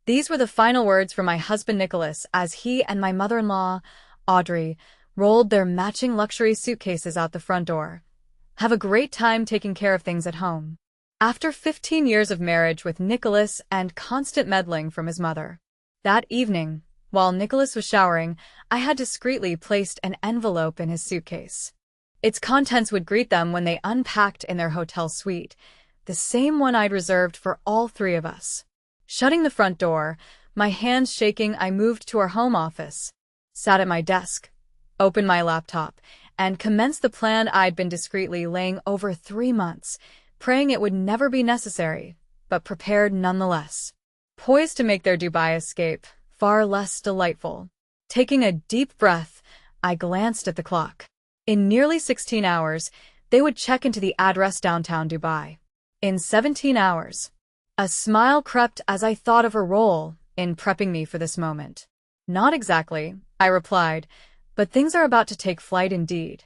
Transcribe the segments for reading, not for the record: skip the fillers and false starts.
These were the final words from my husband Nicholas as he and my mother-in-law, Audrey, rolled their matching luxury suitcases out the front door. Have a great time taking care of things at home. After 15 years of marriage with Nicholas and constant meddling from his mother. That evening, while Nicholas was showering, I had discreetly placed an envelope in his suitcase. Its contents would greet them when they unpacked in their hotel suite, the same one I'd reserved for all three of us. Shutting the front door, my hands shaking, I moved to our home office, sat at my desk, opened my laptop, and commenced the plan I'd been discreetly laying over 3 months, praying it would never be necessary, but prepared nonetheless. Poised to make their Dubai escape far less delightful. Taking a deep breath, I glanced at the clock. In nearly 16 hours, they would check into the address downtown Dubai. In 17 hours. A smile crept as I thought of her role in prepping me for this moment. Not exactly, I replied, but things are about to take flight indeed.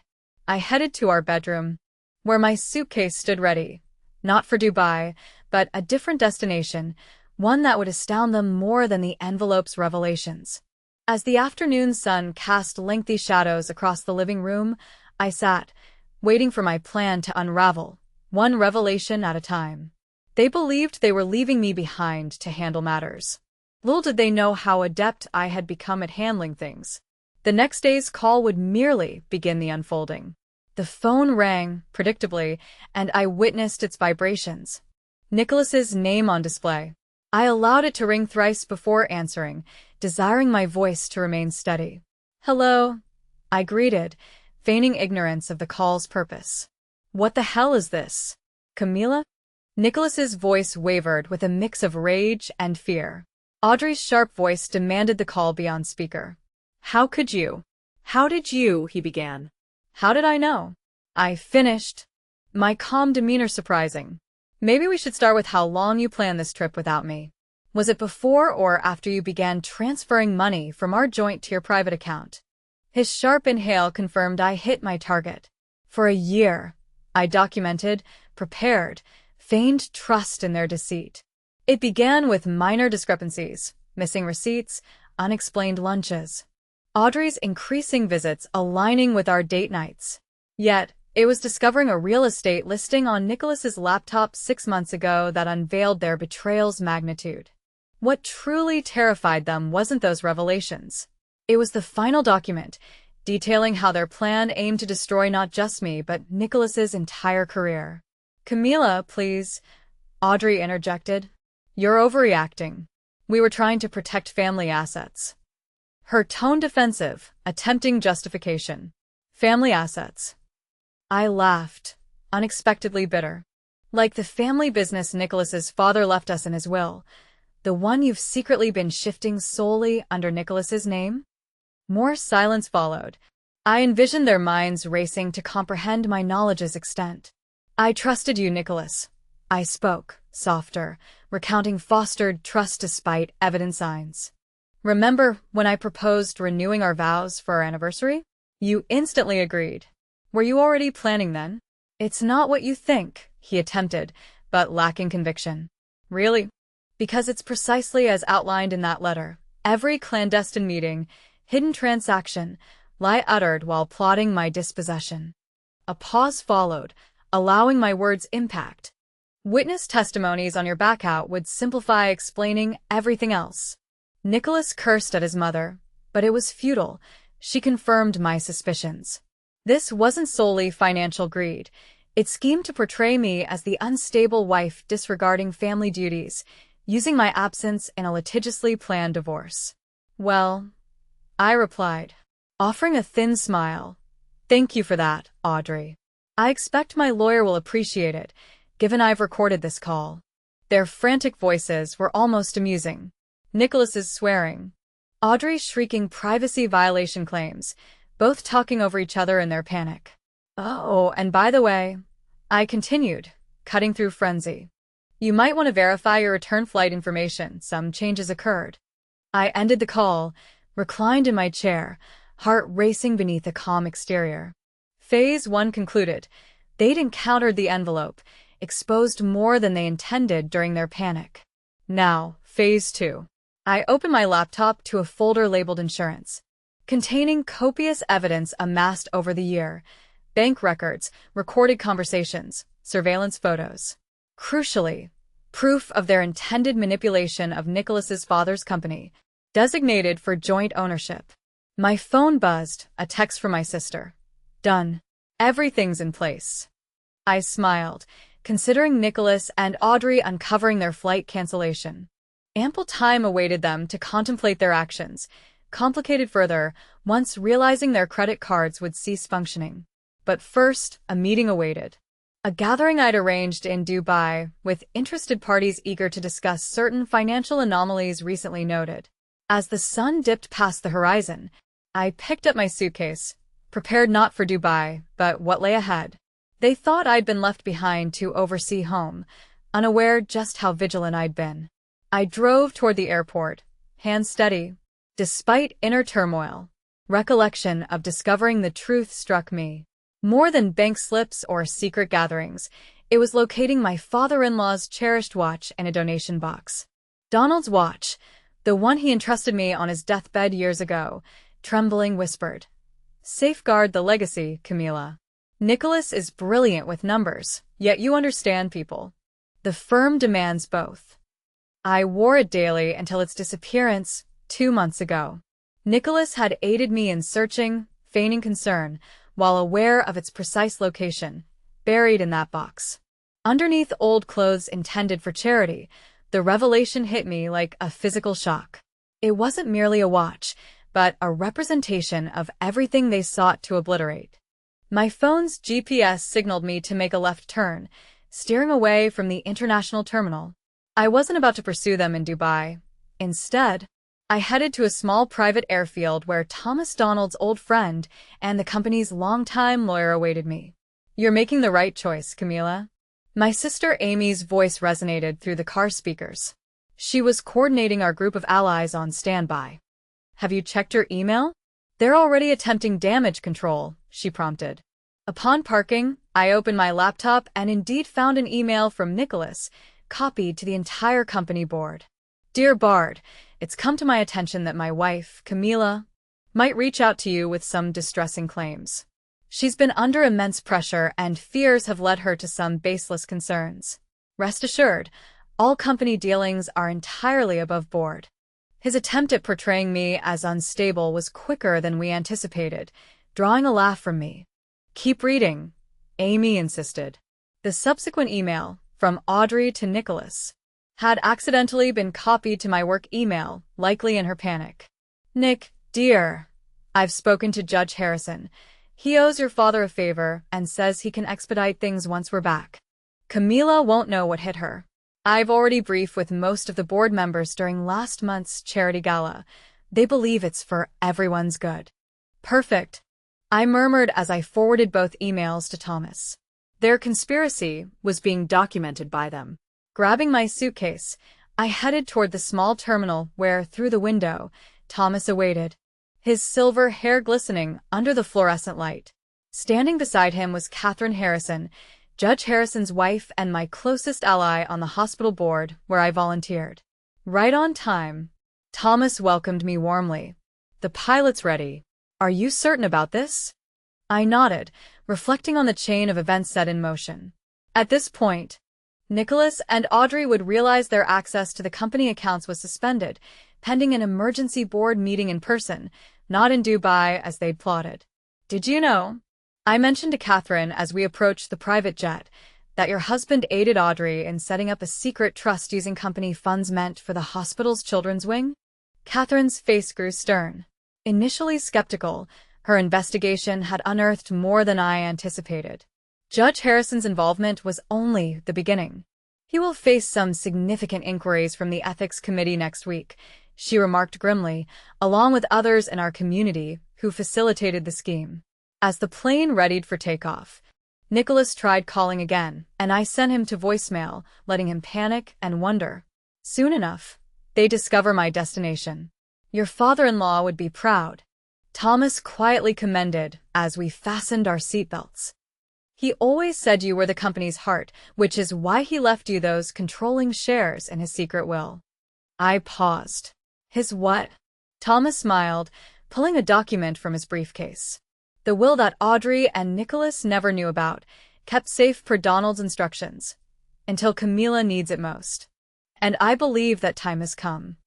I headed to our bedroom, where my suitcase stood ready, not for Dubai, but a different destination, one that would astound them more than the envelope's revelations. As the afternoon sun cast lengthy shadows across the living room, I sat, waiting for my plan to unravel, one revelation at a time. They believed they were leaving me behind to handle matters. Little did they know how adept I had become at handling things. The next day's call would merely begin the unfolding. The phone rang, predictably, and I witnessed its vibrations. Nicholas's name on display. I allowed it to ring thrice before answering, desiring my voice to remain steady. "Hello," I greeted, feigning ignorance of the call's purpose. "What the hell is this? Camila?" Nicholas's voice wavered with a mix of rage and fear. Audrey's sharp voice demanded the call be on speaker. "How could you?" "How did you?" he began. "How did I know?" I finished, my calm demeanor surprising. "Maybe we should start with how long you planned this trip without me. Was it before or after you began transferring money from our joint to your private account?" His sharp inhale confirmed I hit my target. For a year, I documented, prepared, feigned trust in their deceit. It began with minor discrepancies, missing receipts, unexplained lunches. Audrey's increasing visits aligning with our date nights. Yet, it was discovering a real estate listing on Nicholas's laptop 6 months ago that unveiled their betrayal's magnitude. What truly terrified them wasn't those revelations. It was the final document, detailing how their plan aimed to destroy not just me but Nicholas's entire career. "Camila, please," Audrey interjected. "You're overreacting. We were trying to protect family assets." Her tone defensive, attempting justification. "Family assets." I laughed, unexpectedly bitter. "Like the family business Nicholas's father left us in his will, the one you've secretly been shifting solely under Nicholas's name?" More silence followed. I envisioned their minds racing to comprehend my knowledge's extent. "I trusted you, Nicholas." I spoke, softer, recounting fostered trust despite evident signs. "Remember when I proposed renewing our vows for our anniversary? You instantly agreed. Were you already planning then?" "It's not what you think," he attempted, but lacking conviction. "Really?" "Because it's precisely as outlined in that letter. Every clandestine meeting, hidden transaction, lie uttered while plotting my dispossession." A pause followed, allowing my words impact. "Witness testimonies on your back out would simplify explaining everything else." Nicholas cursed at his mother, but it was futile. She confirmed my suspicions. This wasn't solely financial greed. It schemed to portray me as the unstable wife disregarding family duties, using my absence in a litigiously planned divorce. "Well," I replied, offering a thin smile. "Thank you for that, Audrey. I expect my lawyer will appreciate it, given I've recorded this call." Their frantic voices were almost amusing. Nicholas's swearing, Audrey shrieking privacy violation claims, both talking over each other in their panic. "Oh, and by the way," I continued, cutting through frenzy, "you might want to verify your return flight information. Some changes occurred." I ended the call, reclined in my chair, heart racing beneath a calm exterior. Phase 1 concluded. They'd encountered the envelope, exposed more than they intended during their panic. Now, Phase 2. I opened my laptop to a folder labeled Insurance, containing copious evidence amassed over the year: bank records, recorded conversations, surveillance photos. Crucially, proof of their intended manipulation of Nicholas's father's company, designated for joint ownership. My phone buzzed, a text from my sister. Done. Everything's in place. I smiled, considering Nicholas and Audrey uncovering their flight cancellation. Ample time awaited them to contemplate their actions, complicated further once realizing their credit cards would cease functioning. But first, a meeting awaited. A gathering I'd arranged in Dubai, with interested parties eager to discuss certain financial anomalies recently noted. As the sun dipped past the horizon, I picked up my suitcase, prepared not for Dubai, but what lay ahead. They thought I'd been left behind to oversee home, unaware just how vigilant I'd been. I drove toward the airport, hands steady. Despite inner turmoil, recollection of discovering the truth struck me. More than bank slips or secret gatherings, it was locating my father-in-law's cherished watch in a donation box. Donald's watch, the one he entrusted me on his deathbed years ago, trembling whispered, "Safeguard the legacy, Camila. Nicholas is brilliant with numbers, yet you understand people. The firm demands both." I wore it daily until its disappearance 2 months ago. Nicholas had aided me in searching, feigning concern, while aware of its precise location, buried in that box. Underneath old clothes intended for charity, the revelation hit me like a physical shock. It wasn't merely a watch, but a representation of everything they sought to obliterate. My phone's GPS signaled me to make a left turn, steering away from the international terminal. I wasn't about to pursue them in Dubai. Instead, I headed to a small private airfield where Thomas Donald's old friend and the company's longtime lawyer awaited me. "You're making the right choice, Camila." My sister Amy's voice resonated through the car speakers. She was coordinating our group of allies on standby. "Have you checked your email? They're already attempting damage control," she prompted. Upon parking, I opened my laptop and indeed found an email from Nicholas, copied to the entire company board. "Dear Bard, it's come to my attention that my wife, Camila, might reach out to you with some distressing claims. She's been under immense pressure and fears have led her to some baseless concerns. Rest assured, all company dealings are entirely above board." His attempt at portraying me as unstable was quicker than we anticipated, drawing a laugh from me. "Keep reading," Amy insisted. The subsequent email, from Audrey to Nicholas, had accidentally been copied to my work email, likely in her panic. "Nick, dear, I've spoken to Judge Harrison. He owes your father a favor and says he can expedite things once we're back. Camila won't know what hit her. I've already briefed with most of the board members during last month's charity gala. They believe it's for everyone's good." "Perfect," I murmured as I forwarded both emails to Thomas. Their conspiracy was being documented by them. Grabbing my suitcase, I headed toward the small terminal where, through the window, Thomas awaited, his silver hair glistening under the fluorescent light. Standing beside him was Catherine Harrison, Judge Harrison's wife and my closest ally on the hospital board where I volunteered. Right on time, Thomas welcomed me warmly. "The pilot's ready. Are you certain about this?" I nodded, reflecting on the chain of events set in motion. At this point, Nicholas and Audrey would realize their access to the company accounts was suspended, pending an emergency board meeting in person, not in Dubai as they'd plotted. "Did you know?" I mentioned to Catherine as we approached the private jet, "that your husband aided Audrey in setting up a secret trust using company funds meant for the hospital's children's wing?" Catherine's face grew stern. Initially skeptical, her investigation had unearthed more than I anticipated. Judge Harrison's involvement was only the beginning. "He will face some significant inquiries from the ethics committee next week," she remarked grimly, along with others in our community who facilitated the scheme. As the plane readied for takeoff, Nicholas tried calling again, and I sent him to voicemail, letting him panic and wonder. Soon enough, they discover my destination. "Your father-in-law would be proud," Thomas quietly commended as we fastened our seatbelts. "He always said you were the company's heart, which is why he left you those controlling shares in his secret will." I paused. His what? Thomas smiled, pulling a document from his briefcase. The will that Audrey and Nicholas never knew about, kept safe per Donald's instructions, until Camila needs it most. And I believe that time has come.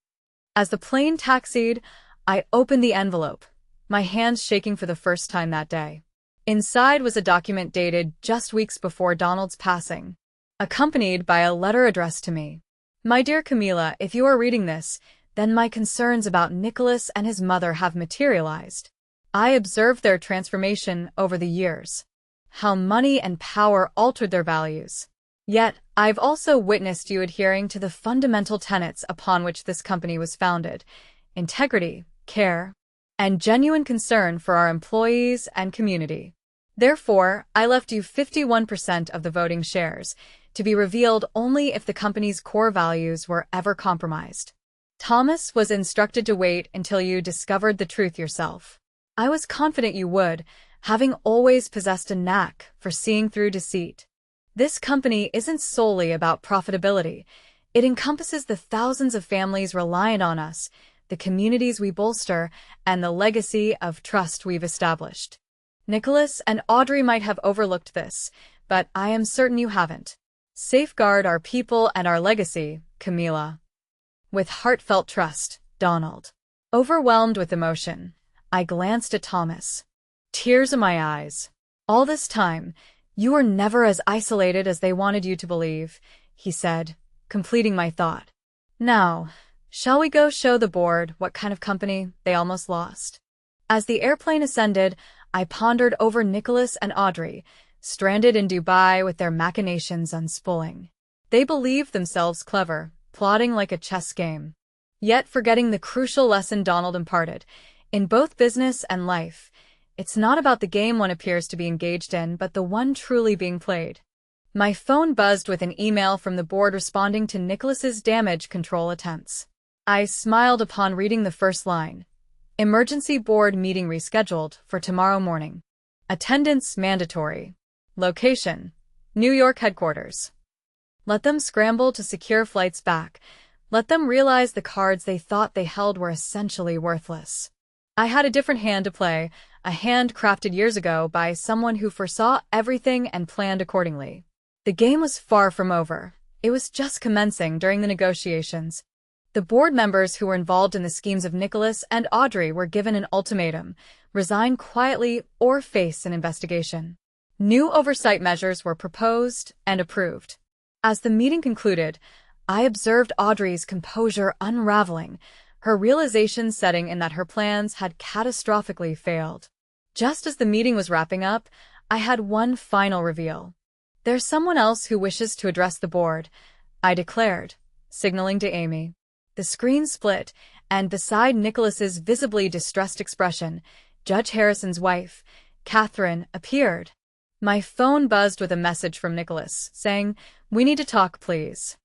As the plane taxied, I opened the envelope, my hands shaking for the first time that day. Inside was a document dated just weeks before Donald's passing, accompanied by a letter addressed to me. My dear Camila, if you are reading this, then my concerns about Nicholas and his mother have materialized. I observed their transformation over the years, how money and power altered their values. Yet, I've also witnessed you adhering to the fundamental tenets upon which this company was founded: integrity, care, and genuine concern for our employees and community. Therefore, I left you 51% of the voting shares, to be revealed only if the company's core values were ever compromised. Thomas was instructed to wait until you discovered the truth yourself. I was confident you would, having always possessed a knack for seeing through deceit. This company isn't solely about profitability. It encompasses the thousands of families reliant on us, the communities we bolster, and the legacy of trust we've established. Nicholas and Audrey might have overlooked this, but I am certain you haven't. Safeguard our people and our legacy, Camila. With heartfelt trust, Donald. Overwhelmed with emotion, I glanced at Thomas. Tears in my eyes. All this time, you were never as isolated as they wanted you to believe, he said, completing my thought. Now, shall we go show the board what kind of company they almost lost? As the airplane ascended, I pondered over Nicholas and Audrey, stranded in Dubai with their machinations unspooling. They believed themselves clever, plotting like a chess game, yet forgetting the crucial lesson Donald imparted. In both business and life, it's not about the game one appears to be engaged in, but the one truly being played. My phone buzzed with an email from the board responding to Nicholas's damage control attempts. I smiled upon reading the first line. Emergency board meeting rescheduled for tomorrow morning. Attendance mandatory. Location: New York headquarters. Let them scramble to secure flights back. Let them realize the cards they thought they held were essentially worthless. I had a different hand to play, a hand crafted years ago by someone who foresaw everything and planned accordingly. The game was far from over. It was just commencing during the negotiations. The board members who were involved in the schemes of Nicholas and Audrey were given an ultimatum: resign quietly or face an investigation. New oversight measures were proposed and approved. As the meeting concluded, I observed Audrey's composure unraveling, her realization setting in that her plans had catastrophically failed. Just as the meeting was wrapping up, I had one final reveal. There's someone else who wishes to address the board, I declared, signaling to Amy. The screen split, and beside Nicholas's visibly distressed expression, Judge Harrison's wife, Catherine, appeared. My phone buzzed with a message from Nicholas, saying, "We need to talk, please."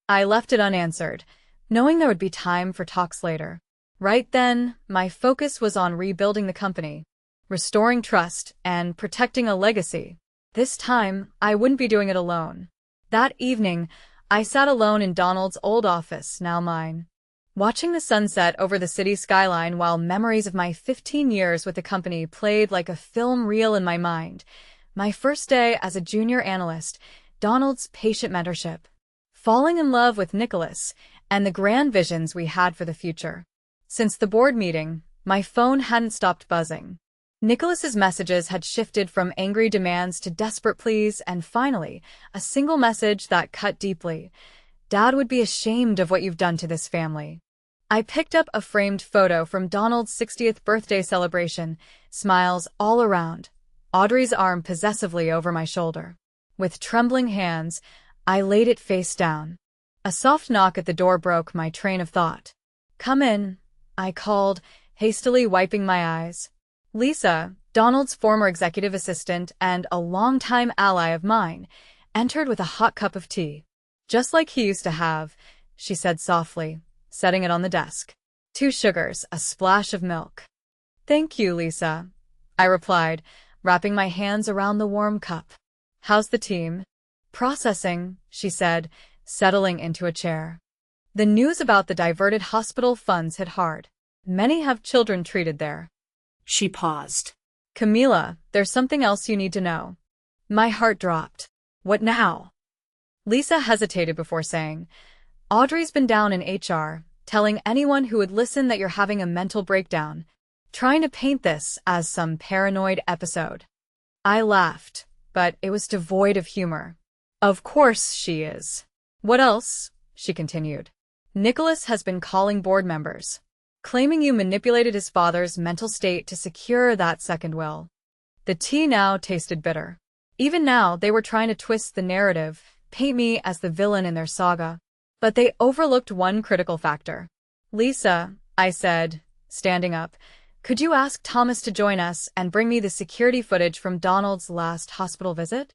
I left it unanswered, knowing there would be time for talks later. Right then, my focus was on rebuilding the company, restoring trust, and protecting a legacy. This time, I wouldn't be doing it alone. That evening, I sat alone in Donald's old office, now mine, watching the sunset over the city skyline while memories of my 15 years with the company played like a film reel in my mind. My first day as a junior analyst, Donald's patient mentorship, falling in love with Nicholas, and the grand visions we had for the future. Since the board meeting, my phone hadn't stopped buzzing. Nicholas's messages had shifted from angry demands to desperate pleas, and finally, a single message that cut deeply. "Dad would be ashamed of what you've done to this family." I picked up a framed photo from Donald's 60th birthday celebration, smiles all around, Audrey's arm possessively over my shoulder. With trembling hands, I laid it face down. A soft knock at the door broke my train of thought. "Come in," I called, hastily wiping my eyes. Lisa, Donald's former executive assistant and a longtime ally of mine, entered with a hot cup of tea. "Just like he used to have," she said softly, setting it on the desk. "2 sugars, a splash of milk." "Thank you, Lisa," I replied, wrapping my hands around the warm cup. "How's the team?" "Processing," she said, settling into a chair. The news about the diverted hospital funds hit hard. Many have children treated there. She paused. Camila, there's something else you need to know. My heart dropped. What now? Lisa hesitated before saying, Audrey's been down in HR, telling anyone who would listen that you're having a mental breakdown, trying to paint this as some paranoid episode. I laughed, but it was devoid of humor. Of course she is. What else? She continued. Nicholas has been calling board members, claiming you manipulated his father's mental state to secure that second will. The tea now tasted bitter. Even now, they were trying to twist the narrative, paint me as the villain in their saga. But they overlooked one critical factor. Lisa, I said, standing up, could you ask Thomas to join us and bring me the security footage from Donald's last hospital visit?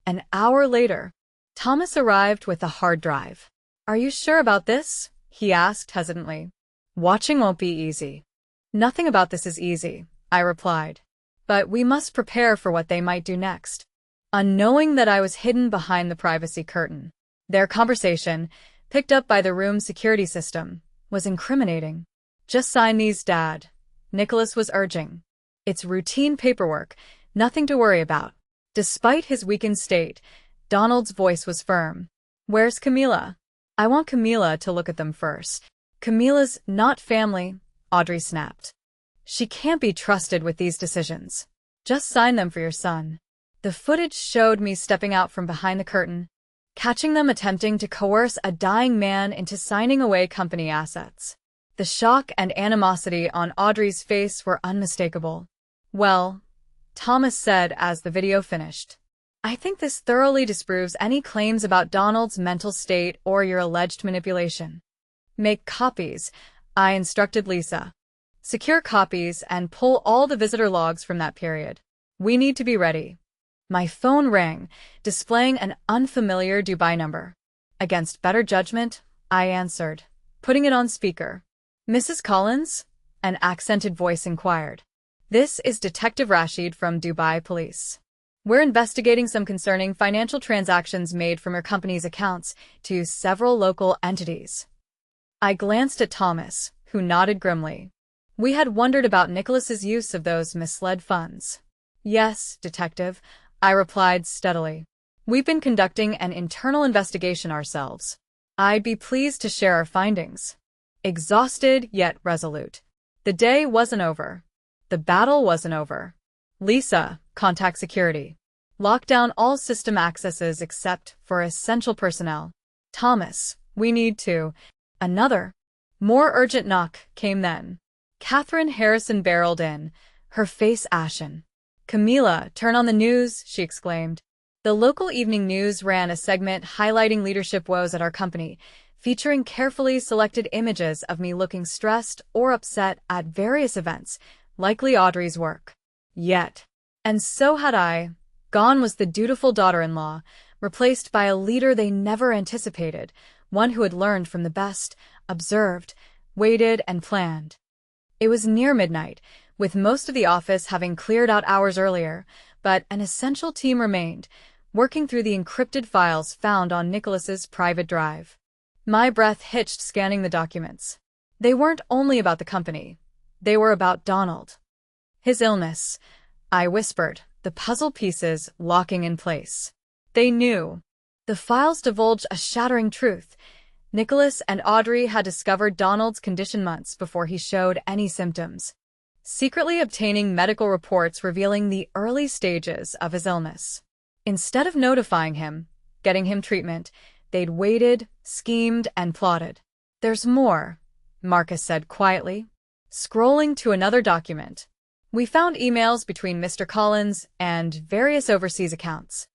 An hour later, Thomas arrived with a hard drive. Are you sure about this? He asked hesitantly. Watching won't be easy. Nothing about this is easy, I replied. But we must prepare for what they might do next. Unknowing that I was hidden behind the privacy curtain, their conversation, picked up by the room's security system, was incriminating. Just sign these, Dad, Nicholas was urging. It's routine paperwork, nothing to worry about. Despite his weakened state, Donald's voice was firm. Where's Camila? I want Camila to look at them first. Camila's not family, Audrey snapped. She can't be trusted with these decisions. Just sign them for your son. The footage showed me stepping out from behind the curtain, catching them attempting to coerce a dying man into signing away company assets. The shock and animosity on Audrey's face were unmistakable. Well, Thomas said as the video finished, I think this thoroughly disproves any claims about Donald's mental state or your alleged manipulation. Make copies, I instructed Lisa. Secure copies and pull all the visitor logs from that period. We need to be ready. My phone rang, displaying an unfamiliar Dubai number. Against better judgment, I answered, putting it on speaker. Mrs. Collins? An accented voice inquired. This is Detective Rashid from Dubai Police. We're investigating some concerning financial transactions made from your company's accounts to several local entities. I glanced at Thomas, who nodded grimly. We had wondered about Nicholas's use of those misled funds. Yes, Detective, I replied steadily. We've been conducting an internal investigation ourselves. I'd be pleased to share our findings. Exhausted yet resolute. The day wasn't over. The battle wasn't over. Lisa, contact security. Lock down all system accesses except for essential personnel. Thomas, we need to. Another, more urgent knock came then. Catherine Harrison barreled in, her face ashen. Camila, turn on the news, she exclaimed. The local evening news ran a segment highlighting leadership woes at our company, featuring carefully selected images of me looking stressed or upset at various events, likely Audrey's work. Yet, and so had I, gone was the dutiful daughter-in-law, replaced by a leader they never anticipated, one who had learned from the best, observed, waited, and planned. It was near midnight, with most of the office having cleared out hours earlier, but an essential team remained, working through the encrypted files found on Nicholas's private drive. My breath hitched scanning the documents. They weren't only about the company. They were about Donald. His illness, I whispered, the puzzle pieces locking in place. They knew. The files divulged a shattering truth. Nicholas and Audrey had discovered Donald's condition months before he showed any symptoms, secretly obtaining medical reports revealing the early stages of his illness. Instead of notifying him, getting him treatment, they'd waited, schemed, and plotted. There's more, Marcus said quietly, scrolling to another document. We found emails between Mr. Collins and various overseas accounts.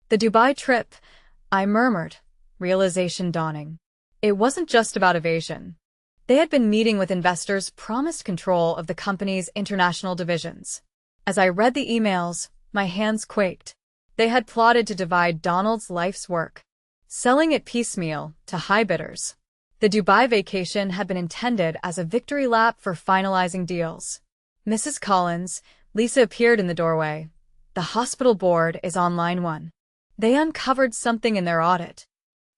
The Dubai trip, I murmured, realization dawning. It wasn't just about evasion. They had been meeting with investors promised control of the company's international divisions. As I read the emails, my hands quaked. They had plotted to divide Donald's life's work, selling it piecemeal to high bidders. The Dubai vacation had been intended as a victory lap for finalizing deals. Mrs. Collins, Lisa appeared in the doorway. The hospital board is on line 1. They uncovered something in their audit.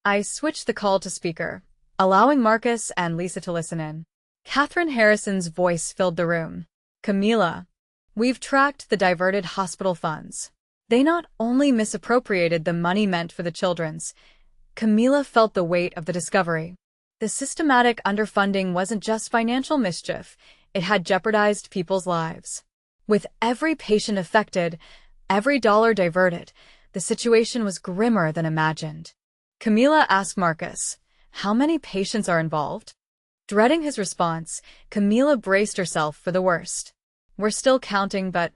I switched the call to speaker, allowing Marcus and Lisa to listen in. Catherine Harrison's voice filled the room. Camila, we've tracked the diverted hospital funds. They not only misappropriated the money meant for the children's. Camila felt the weight of the discovery. The systematic underfunding wasn't just financial mischief, it had jeopardized people's lives. With every patient affected, every dollar diverted, the situation was grimmer than imagined. Camila asked Marcus, "How many patients are involved?" Dreading his response, Camila braced herself for the worst. "We're still counting, but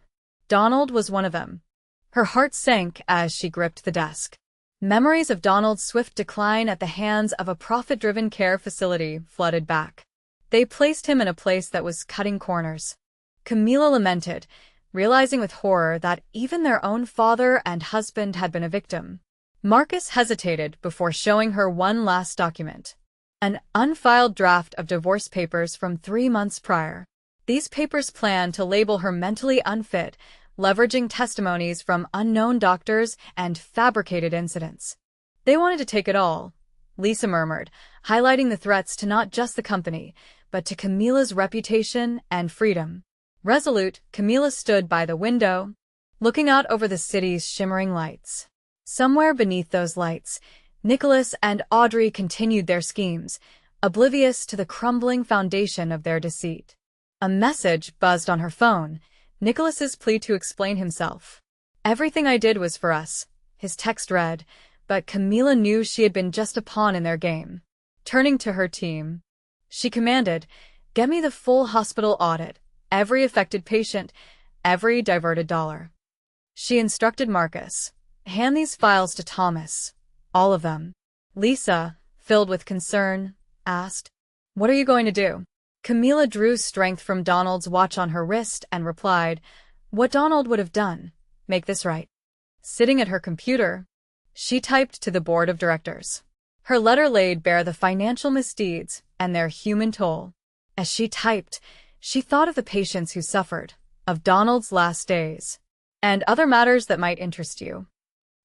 Donald was one of them." Her heart sank as she gripped the desk. Memories of Donald's swift decline at the hands of a profit-driven care facility flooded back. They placed him in a place that was cutting corners. Camila lamented, realizing with horror that even their own father and husband had been a victim. Marcus hesitated before showing her one last document. An unfiled draft of divorce papers from 3 months prior. These papers planned to label her mentally unfit, leveraging testimonies from unknown doctors and fabricated incidents. "They wanted to take it all," Lisa murmured, highlighting the threats to not just the company, but to Camila's reputation and freedom. Resolute, Camila stood by the window, looking out over the city's shimmering lights. Somewhere beneath those lights, Nicholas and Audrey continued their schemes, oblivious to the crumbling foundation of their deceit. A message buzzed on her phone, Nicholas's plea to explain himself. "Everything I did was for us," his text read, but Camila knew she had been just a pawn in their game. Turning to her team, she commanded, "Get me the full hospital audit, every affected patient, every diverted dollar." She instructed Marcus, "Hand these files to Thomas. All of them." Lisa, filled with concern, asked, "What are you going to do?" Camila drew strength from Donald's watch on her wrist and replied, "What Donald would have done. Make this right." Sitting at her computer, she typed to the board of directors. Her letter laid bare the financial misdeeds and their human toll. As she typed, she thought of the patients who suffered, of Donald's last days, and other matters that might interest you.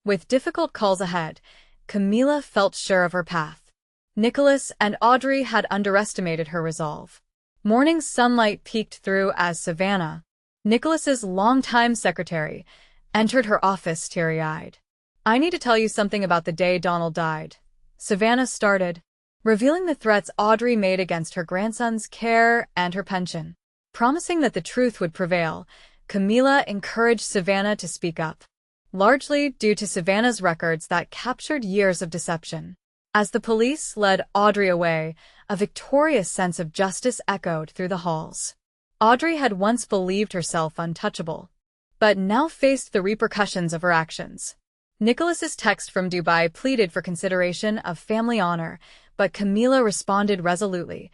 With difficult calls ahead, Camila felt sure of her path. Nicholas and Audrey had underestimated her resolve. Morning sunlight peeked through as Savannah, Nicholas's longtime secretary, entered her office teary-eyed. "I need to tell you something about the day Donald died," Savannah started, revealing the threats Audrey made against her grandson's care and her pension. Promising that the truth would prevail, Camila encouraged Savannah to speak up, largely due to Savannah's records that captured years of deception. As the police led Audrey away, a victorious sense of justice echoed through the halls. Audrey had once believed herself untouchable, but now faced the repercussions of her actions. Nicholas's text from Dubai pleaded for consideration of family honor, but Camila responded resolutely,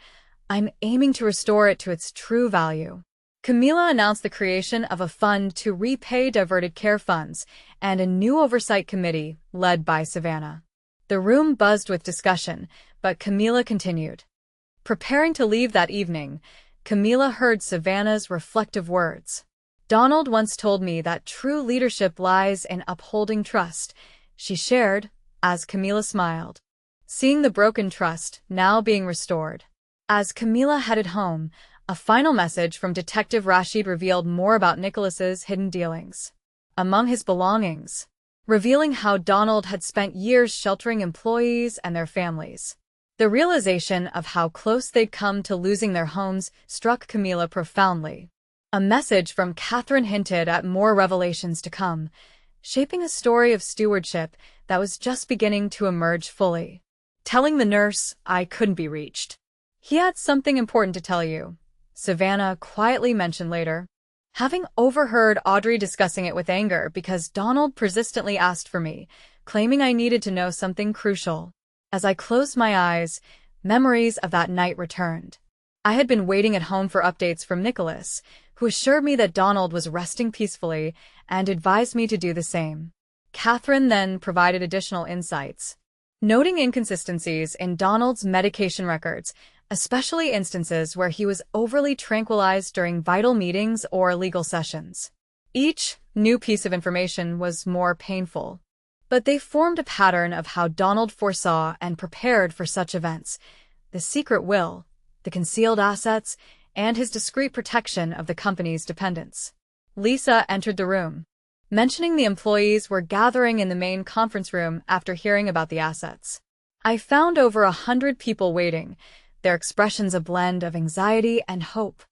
"I'm aiming to restore it to its true value." Camila announced the creation of a fund to repay diverted care funds and a new oversight committee led by Savannah. The room buzzed with discussion, but Camila continued. Preparing to leave that evening, Camila heard Savannah's reflective words. "Donald once told me that true leadership lies in upholding trust," she shared, as Camila smiled, seeing the broken trust now being restored. As Camila headed home, a final message from Detective Rashid revealed more about Nicholas's hidden dealings. Among his belongings, revealing how Donald had spent years sheltering employees and their families. The realization of how close they'd come to losing their homes struck Camila profoundly. A message from Catherine hinted at more revelations to come, shaping a story of stewardship that was just beginning to emerge fully. Telling the nurse, "I couldn't be reached." "He had something important to tell you," Savannah quietly mentioned later. Having overheard Audrey discussing it with anger because Donald persistently asked for me, claiming I needed to know something crucial. As I closed my eyes, memories of that night returned. I had been waiting at home for updates from Nicholas, who assured me that Donald was resting peacefully and advised me to do the same. Catherine then provided additional insights, noting inconsistencies in Donald's medication records, especially instances where he was overly tranquilized during vital meetings or legal sessions. Each new piece of information was more painful, but they formed a pattern of how Donald foresaw and prepared for such events, the secret will, the concealed assets, and his discreet protection of the company's dependents. Lisa entered the room, mentioning the employees were gathering in the main conference room after hearing about the assets. I found over 100 people waiting, their expressions a blend of anxiety and hope,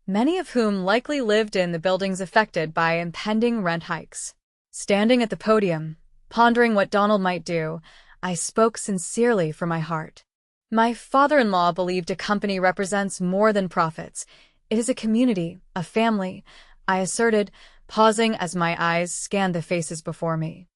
many of whom likely lived in the buildings affected by impending rent hikes. Standing at the podium, pondering what Donald might do, I spoke sincerely from my heart. My father-in-law believed a company represents more than profits. It is a community, a family, I asserted, pausing as my eyes scanned the faces before me.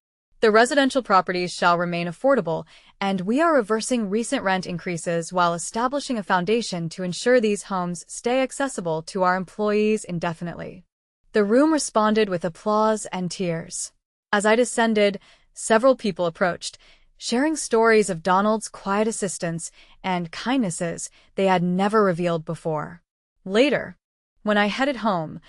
The residential properties shall remain affordable, and we are reversing recent rent increases while establishing a foundation to ensure these homes stay accessible to our employees indefinitely. The room responded with applause and tears. As I descended, several people approached, sharing stories of Donald's quiet assistance and kindnesses they had never revealed before. Later, when I headed home,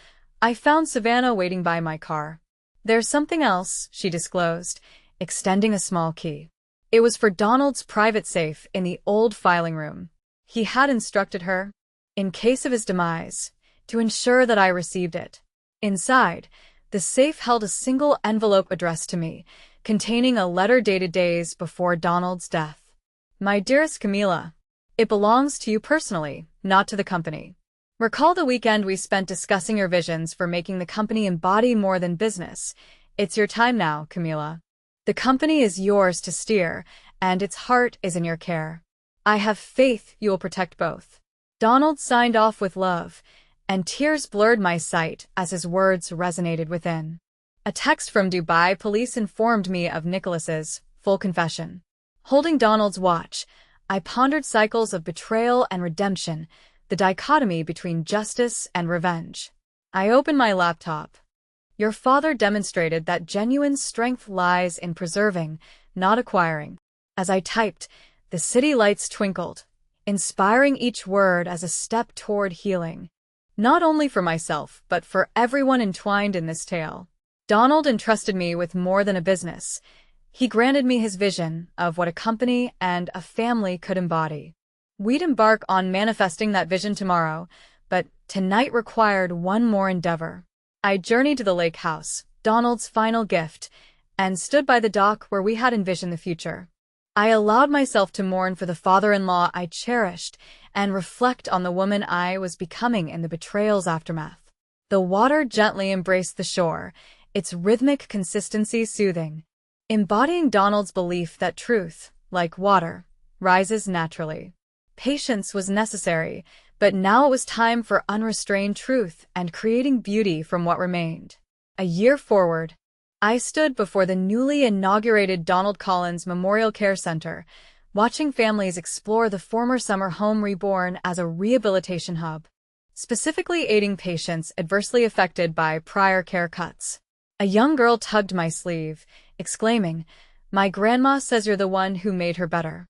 I found Savannah waiting by my car. "There's something else," she disclosed, extending a small key. It was for Donald's private safe in the old filing room. He had instructed her, in case of his demise, to ensure that I received it. Inside, the safe held a single envelope addressed to me, containing a letter dated days before Donald's death. "My dearest Camila, it belongs to you personally, not to the company. Recall the weekend we spent discussing your visions for making the company embody more than business. It's your time now, Camila. The company is yours to steer, and its heart is in your care. I have faith you will protect both." Donald signed off with love, and tears blurred my sight as his words resonated within. A text from Dubai police informed me of Nicholas's full confession. Holding Donald's watch, I pondered cycles of betrayal and redemption, the dichotomy between justice and revenge. I opened my laptop. "Your father demonstrated that genuine strength lies in preserving, not acquiring." As I typed, the city lights twinkled, inspiring each word as a step toward healing. Not only for myself, but for everyone entwined in this tale. Donald entrusted me with more than a business. He granted me his vision of what a company and a family could embody. We'd embark on manifesting that vision tomorrow, but tonight required one more endeavor. I journeyed to the lake house, Donald's final gift, and stood by the dock where we had envisioned the future. I allowed myself to mourn for the father-in-law I cherished and reflect on the woman I was becoming in the betrayal's aftermath. The water gently embraced the shore, its rhythmic consistency soothing, embodying Donald's belief that truth, like water, rises naturally. Patience was necessary, but now it was time for unrestrained truth and creating beauty from what remained. A year forward, I stood before the newly inaugurated Donald Collins Memorial Care Center, watching families explore the former summer home reborn as a rehabilitation hub, specifically aiding patients adversely affected by prior care cuts. A young girl tugged my sleeve, exclaiming, "My grandma says you're the one who made her better."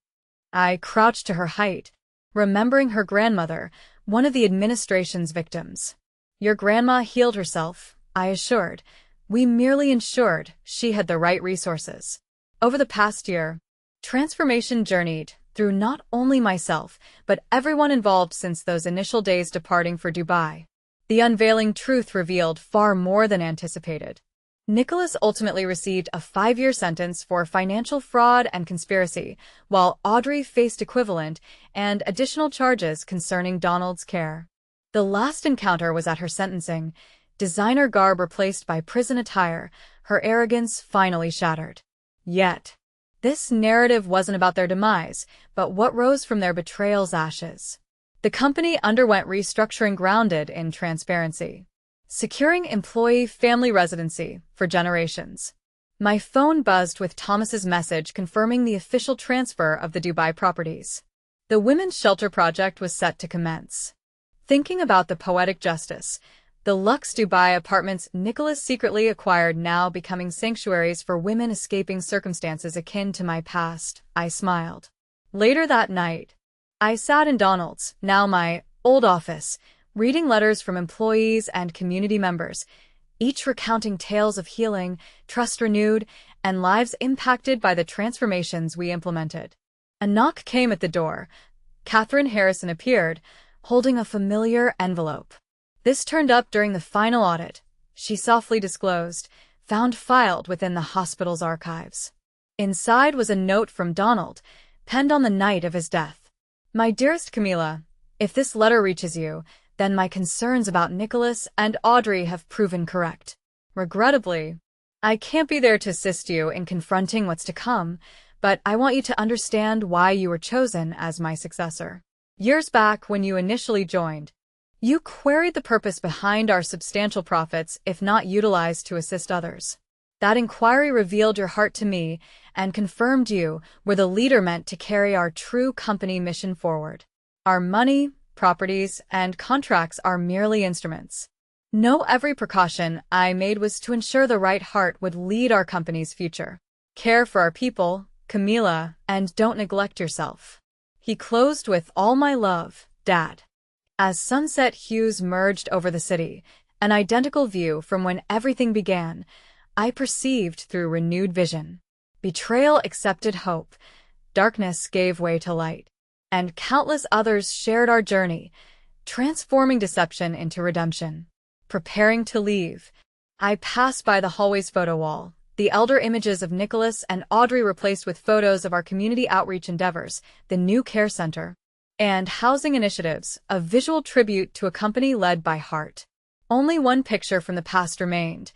I crouched to her height, remembering her grandmother, one of the administration's victims. "Your grandma healed herself," I assured. "We merely ensured she had the right resources." Over the past year, transformation journeyed through not only myself, but everyone involved since those initial days departing for Dubai. The unveiling truth revealed far more than anticipated. Nicholas ultimately received a 5-year sentence for financial fraud and conspiracy, while Audrey faced equivalent and additional charges concerning Donald's care. The last encounter was at her sentencing, designer garb replaced by prison attire, her arrogance finally shattered. Yet, this narrative wasn't about their demise, but what rose from their betrayal's ashes. The company underwent restructuring grounded in transparency, securing employee family residency for generations. My phone buzzed with Thomas's message confirming the official transfer of the Dubai properties. The Women's Shelter Project was set to commence. Thinking about the poetic justice, the luxe Dubai apartments Nicholas secretly acquired now becoming sanctuaries for women escaping circumstances akin to my past, I smiled. Later that night, I sat in Donald's, now my old office, reading letters from employees and community members, each recounting tales of healing, trust renewed, and lives impacted by the transformations we implemented. A knock came at the door. Catherine Harrison appeared, holding a familiar envelope. This turned up during the final audit, she softly disclosed, found filed within the hospital's archives. Inside was a note from Donald, penned on the night of his death. My dearest Camilla, if this letter reaches you, then my concerns about Nicholas and Audrey have proven correct. Regrettably, I can't be there to assist you in confronting what's to come, but I want you to understand why you were chosen as my successor. Years back, when you initially joined, you queried the purpose behind our substantial profits if not utilized to assist others. That inquiry revealed your heart to me and confirmed you were the leader meant to carry our true company mission forward. Our money, properties, and contracts are merely instruments. No, every precaution I made was to ensure the right heart would lead our company's future. Care for our people, Camilla, and don't neglect yourself. He closed with all my love, Dad. As sunset hues merged over the city, an identical view from when everything began, I perceived through renewed vision. Betrayal accepted hope, darkness gave way to light, and countless others shared our journey, transforming deception into redemption. Preparing to leave, I passed by the hallway's photo wall, the elder images of Nicholas and Audrey replaced with photos of our community outreach endeavors, the new care center, and housing initiatives, a visual tribute to a company led by heart. Only one picture from the past remained,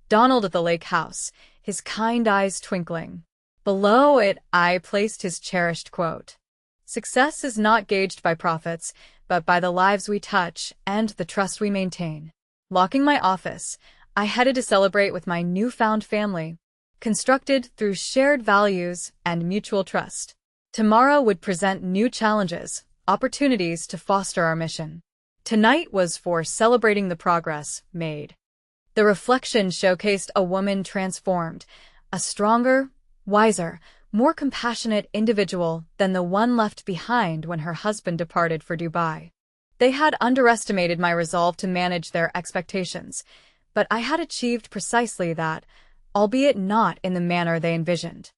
Donald at the lake house, his kind eyes twinkling. Below it, I placed his cherished quote. Success is not gauged by profits, but by the lives we touch and the trust we maintain. Locking my office, I headed to celebrate with my newfound family, constructed through shared values and mutual trust. Tomorrow would present new challenges, opportunities to foster our mission. Tonight was for celebrating the progress made. The reflection showcased a woman transformed, a stronger, wiser, more compassionate individual than the one left behind when her husband departed for Dubai. They had underestimated my resolve to manage their expectations, but I had achieved precisely that, albeit not in the manner they envisioned.